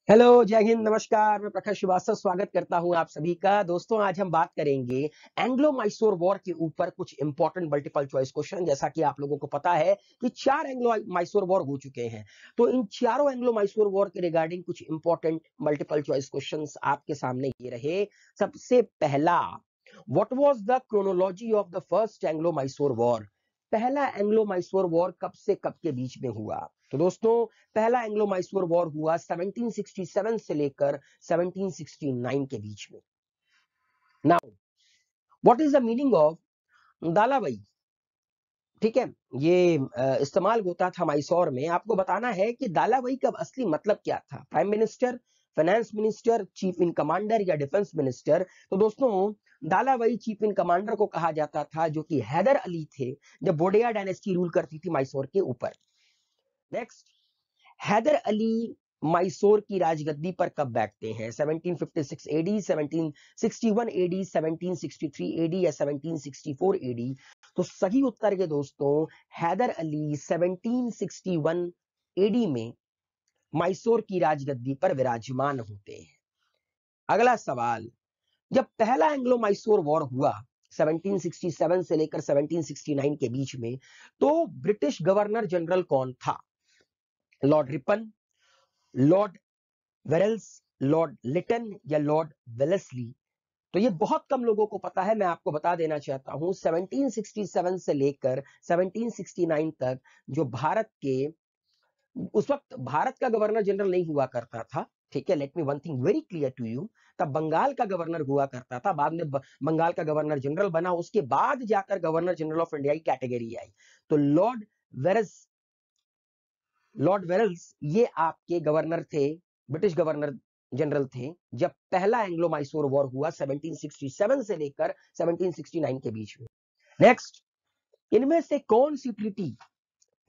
Hello, जय हिंद, नमस्कार। मैं प्रखर श्रीवास्तव स्वागत करता हूं आप सभी का। दोस्तों, आज हम बात करेंगे एंग्लो मैसूर वॉर के ऊपर कुछ इंपॉर्टेंट मल्टीपल चॉइस क्वेश्चन। जैसा कि आप लोगों को पता है कि 4 एंग्लो मैसूर वॉर हो चुके हैं, तो इन चारों एंग्लो मैसूर वॉर के रिगार्डिंग कुछ इंपॉर्टेंट मल्टीपल चॉइस क्वेश्चंस आपके सामने ये रहे। सबसे पहला, what was the chronology of the first Anglo Mysore war? पहला एंग्लो मैसूर वॉर कब से कब के बीच में हुआ? तो दोस्तों, पहला एंग्लो मैसूर वॉर हुआ 1767 से लेकर 1769 के बीच में। Now, what is the meaning of Dalavai? ठीक है, ये इस्तेमाल होता था मैसूर में। आपको बताना है कि दालावाई का असली मतलब क्या था। Prime minister, finance minister, chief इन कमांडर या डिफेंस मिनिस्टर? तो दोस्तों, दालावाई चीफ इन कमांडर को कहा जाता था, जो कि हैदर अली थे जब वोडेया डायनेस्टी रूल करती थी मैसूर के ऊपर। नेक्स्ट, हैदर अली मैसूर की राजगद्दी पर कब बैठते हैं? 1756 एडी, 1761 एडी, 1763 एडी या 1764 एडी? तो सही उत्तर के दोस्तों, हैदर अली 1761 एडी में मैसूर की राजगद्दी पर विराजमान होते हैं। अगला सवाल, जब पहला एंग्लो मैसूर वॉर हुआ 1767 से लेकर 1769 के बीच में, तो ब्रिटिश गवर्नर जनरल कौन था? Lord Ripon, lord Verelst, lord Lytton या लॉर्ड वेलेस्ली? तो ये बहुत कम लोगों को पता है। मैं आपको बता देना चाहता हूं, 1767 से लेकर 1769 तक जो भारत के, उस वक्त भारत का गवर्नर जनरल नहीं हुआ करता था। ठीक है, let me one thing very clear to you. तब बंगाल का गवर्नर हुआ करता था, बाद में बंगाल का गवर्नर जनरल बना, उसके बाद जाकर गवर्नर जनरल ऑफ इंडिया की कैटेगरी आई। तो लॉर्ड वेरेल्स ये आपके गवर्नर थे, ब्रिटिश गवर्नर जनरल थे जब पहला एंग्लो मैसूर वॉर हुआ 1767 से लेकर 1769 के बीच में। नेक्स्ट, इनमें से कौन सी ट्रीटी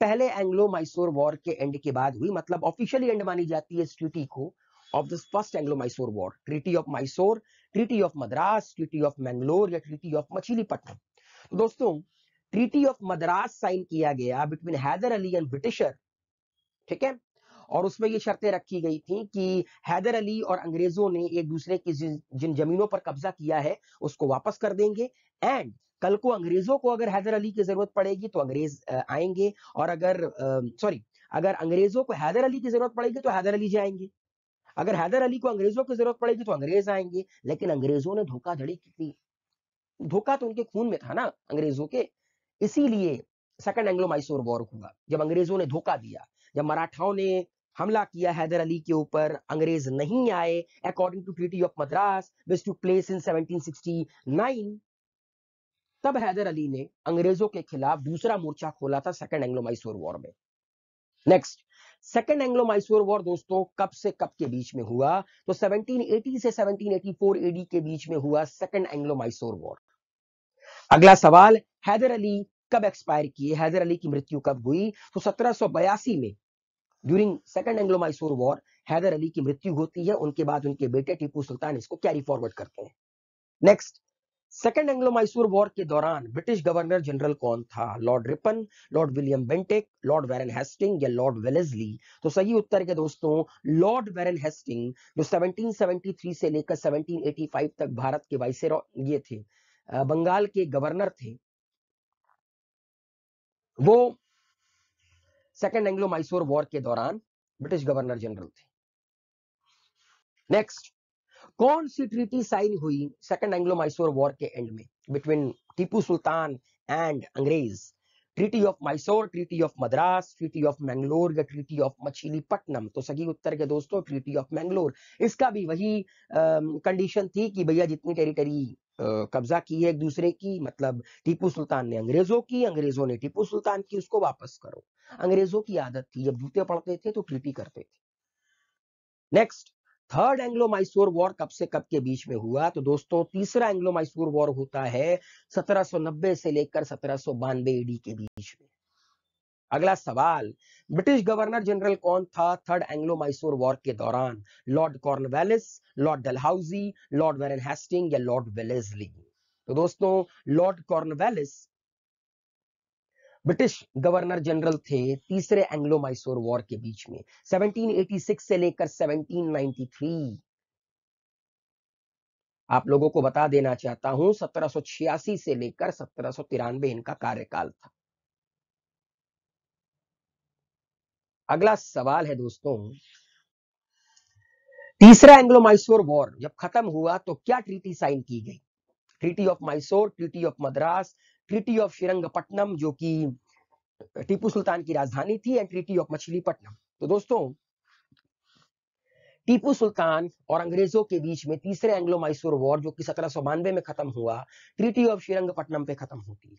पहले एंग्लो मैसूर वॉर के एंड के बाद हुई, मतलब ऑफिशियली एंड मानी जाती है इस ट्रीटी को of this first Anglo Mysore war? Treaty of Mysore, treaty of Madras, treaty of Mangalore या ट्रीटी ऑफ मछलीपट्टनम? तो दोस्तों, ट्रीटी ऑफ मद्रास साइन किया गया between Haidar Ali and Britisher. ठीक है, और उसमें ये शर्तें रखी गई थी कि हैदर अली और अंग्रेजों ने एक दूसरे की जिन जमीनों पर कब्जा किया है उसको वापस कर देंगे, एंड कल को अंग्रेजों को अगर हैदर अली की जरूरत पड़ेगी तो अंग्रेज आएंगे, और अगर अंग्रेजों को हैदर अली की जरूरत पड़ेगी तो हैदर अली जाएंगे, अगर हैदर अली को अंग्रेजों की जरूरत पड़ेगी तो अंग्रेज आएंगे। लेकिन अंग्रेजों ने धोखाधड़ी की थी, धोखा तो उनके खून में था ना अंग्रेजों के, इसीलिए सेकंड एंग्लो मैसूर वॉर हुआ जब अंग्रेजों ने धोखा दिया। जब मराठाओं ने हमला किया हैदर अली के ऊपर, अंग्रेज नहीं आए according to treaty of Madras which took place in 1769, तब हैदर अली ने अंग्रेजों के खिलाफ दूसरा मोर्चा खोला था सेकंड एंग्लो मैसूर वॉर में। Next, second Anglo Mysore war दोस्तों कब से कब के बीच में हुआ? तो 1780 से 1784 एडी के बीच में हुआ सेकंड एंग्लो मैसूर वॉर। अगला सवाल, हैदर अली कब एक्सपायर किए? हैदर अली की मृत्यु कब हुई? तो 1782 में during second Anglo Mysore war Haidar Ali की मृत्यु होती है। उनके बाद उनके बेटे टीपू सुल्तान इसको कैरी फॉरवर्ड करते हैं। Next, second Anglo Mysore war के दौरान ब्रिटिश गवर्नर जनरल कौन था? Lord Ripon, lord William Bentinck, lord Warren Hasting या लॉर्ड वेलेस्ली? तो सही उत्तर के दोस्तों, लॉर्ड वेरन हेस्टिंग, जो 1773 से लेकर 1785 तक भारत के वाइसरॉय ये थे, बंगाल के गवर्नर थे, वो सेकंड एंग्लो मैसूर वॉर के दौरान ब्रिटिश गवर्नर जनरल थे। नेक्स्ट, कौन सी ट्रीटी साइन हुई सेकंड एंग्लो मैसूर वॉर के एंड में बिटवीन टीपू सुल्तान एंड अंग्रेज? Treaty of Mysore, treaty of Madras, treaty of Mangalore या ट्रीटी ऑफ मछलीपट्टनम? तो सही उत्तर के दोस्तों, ट्रीटी ऑफ मैंगलोर। इसका भी वही कंडीशन थी कि भैया जितनी टेरिटरी कब्जा की है एक दूसरे की, मतलब टीपू सुल्तान ने अंग्रेजों की, अंग्रेजों ने टीपू सुल्तान की, उसको वापस करो। अंग्रेजों की आदत थी जब जूते पड़ते थे तो ट्रीटी करते थे। Next, third Anglo Mysore war कब से कब के बीच में हुआ? तो दोस्तों, तीसरा एंग्लो मैसूर वॉर होता है 1790 से लेकर 1792 एडी के बीच में। अगला सवाल, ब्रिटिश गवर्नर जनरल कौन था थर्ड एंग्लो मैसूर वॉर के दौरान? Lord Cornwallis, lord Dalhousie, lord Warren Hasting या लॉर्ड वेलेस्ली? तो दोस्तों, lord Cornwallis British governor general थे तीसरे एंग्लो मैसूर वॉर के बीच में 1786 से लेकर 1793। आप लोगों को बता देना चाहता हूं 1786 से लेकर 1793 इनका कार्यकाल था। अगला सवाल है दोस्तों, तीसरा एंग्लो मैसूर वॉर जब खत्म हुआ तो क्या ट्रीटी साइन की गई? Treaty of Mysore, treaty of Madras, treaty of Srirangapatnam जो कि टीपू सुल्तान की राजधानी थी, एंड ट्रीटी ऑफ मछलीपट्टनम। तो दोस्तों टीपू सुल्तान और अंग्रेजों के बीच में तीसरे एंग्लो मैसूर वॉर जो कि 1792 में खत्म हुआ, ट्रीटी ऑफ श्रीरंगपट्टनम पे खत्म होती है।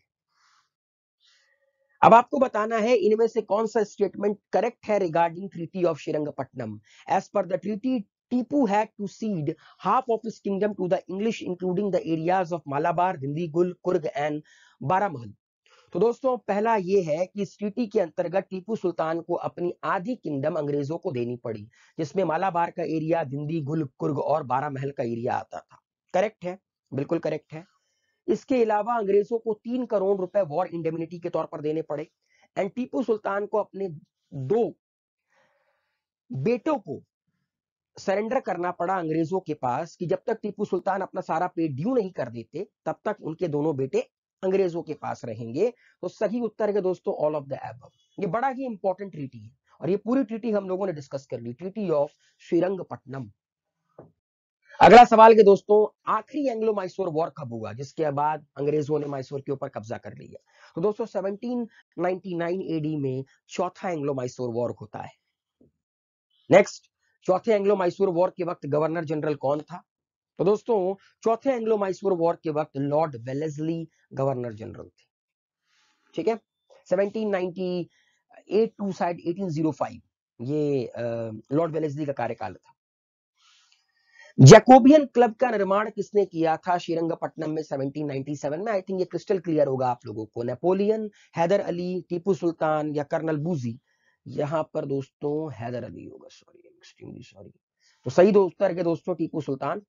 अब आपको बताना है इनमें से कौन सा स्टेटमेंट करेक्ट है regarding treaty of Srirangapatnam. As per the treaty, Tipu had to cede half of his kingdom to the English including the areas of Malabar, Dindigul, Coorg and Baramahal. तो दोस्तों पहला ये है कि इस ट्रीटी के अंतर्गत टीपू सुल्तान को अपनी आधी किंगडम अंग्रेजों को देनी पड़ी, जिसमें मालाबार का एरिया, दिंदीगुल, कुर्ग और बारामहल का एरिया आता था। करेक्ट है, बिल्कुल करेक्ट है। इसके अलावा अंग्रेजों को 3 करोड़ रुपए वॉर इंडेमनिटी के तौर पर देने पड़े, एंड टीपू सुल्तान को अपने 2 बेटों को सरेंडर करना पड़ा अंग्रेजों के पास कि जब तक टीपू सुल्तान अपना सारा पे ड्यू नहीं कर देते तब तक उनके दोनों बेटे अंग्रेजों के पास रहेंगे। तो सही उत्तर है दोस्तों ऑल ऑफ द एबव। ये बड़ा ही इंपॉर्टेंट ट्रीटी है और ये पूरी ट्रीटी हम लोगों ने डिस्कस कर ली, ट्रीटी ऑफ श्रीरंगपट्टनम। अगला सवाल के दोस्तों, आखिरी एंग्लो मैसूर वॉर कब हुआ जिसके बाद अंग्रेजों ने मैसूर के ऊपर कब्जा कर लिया? तो दोस्तों 1799 एडी में चौथा एंग्लो मैसूर वॉर होता है। नेक्स्ट, चौथे एंग्लो मैसूर वॉर के वक्त गवर्नर जनरल कौन था? तो दोस्तों चौथे एंग्लो मैसूर वॉर के वक्त लॉर्ड वेलेस्ली गवर्नर जनरल थे। ठीक है, 1798 टू साइड 1805 ये लॉर्ड वेलेस्ली का कार्यकाल था। जैकोबियन क्लब का निर्माण किसने किया था श्रीरंगपट्टनम में 1797 में? आई थिंक ये क्रिस्टल क्लियर होगा आप लोगों को। नेपोलियन, हैदर अली, टीपू सुल्तान या कर्नल बूजी? यहां पर दोस्तों हैदर अली होगा, सॉरी, एक्सट्रीमली सॉरी। तो सही उत्तर है दोस्तों टीपू सुल्तान,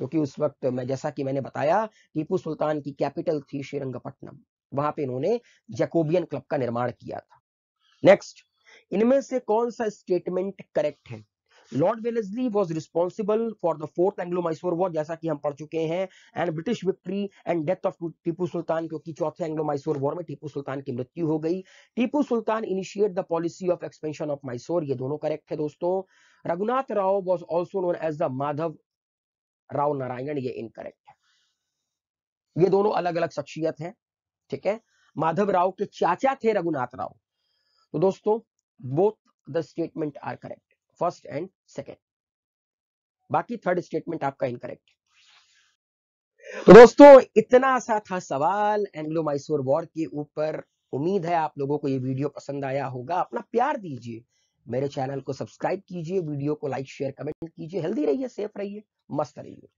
क्योंकि उस वक्त मैं जैसा कि मैंने बताया टीपू सुल्तान की कैपिटल थी श्रीरंगपट्टनम, वहां पे इन्होंने जैकोबियन क्लब का निर्माण किया था। नेक्स्ट, इनमें से कौन सा स्टेटमेंट करेक्ट है? Lord Wellesley was responsible for the fourth Anglo Mysore war, जैसा कि हम पढ़ चुके हैं, and British victory and death of Tipu Sultan, क्योंकि चौथे एंग्लो मैसूर वॉर में टीपू सुल्तान की मृत्यु हो गई। Tipu Sultan initiate the policy of expansion of Mysore, ये दोनों करेक्ट है दोस्तों। Raghunath Rao was also known as the Madhav Rao Narayan, ये इनकरेक्ट है। ये दोनों अलग अलग शख्सियत हैं। ठीक है, माधव राव के चाचा थे रघुनाथ राव। तो दोस्तों both the statement are correct, first and second. बाकी थर्ड स्टेटमेंट आपका इनकरेक्ट है। तो दोस्तों इतना सा था सवाल एंग्लो मैसूर वॉर के ऊपर। उम्मीद है आप लोगों को ये वीडियो पसंद आया होगा। अपना प्यार दीजिए, मेरे चैनल को सब्सक्राइब कीजिए, वीडियो को लाइक शेयर कमेंट कीजिए। हेल्दी रहिए, सेफ रहिए, मस्त रहिए।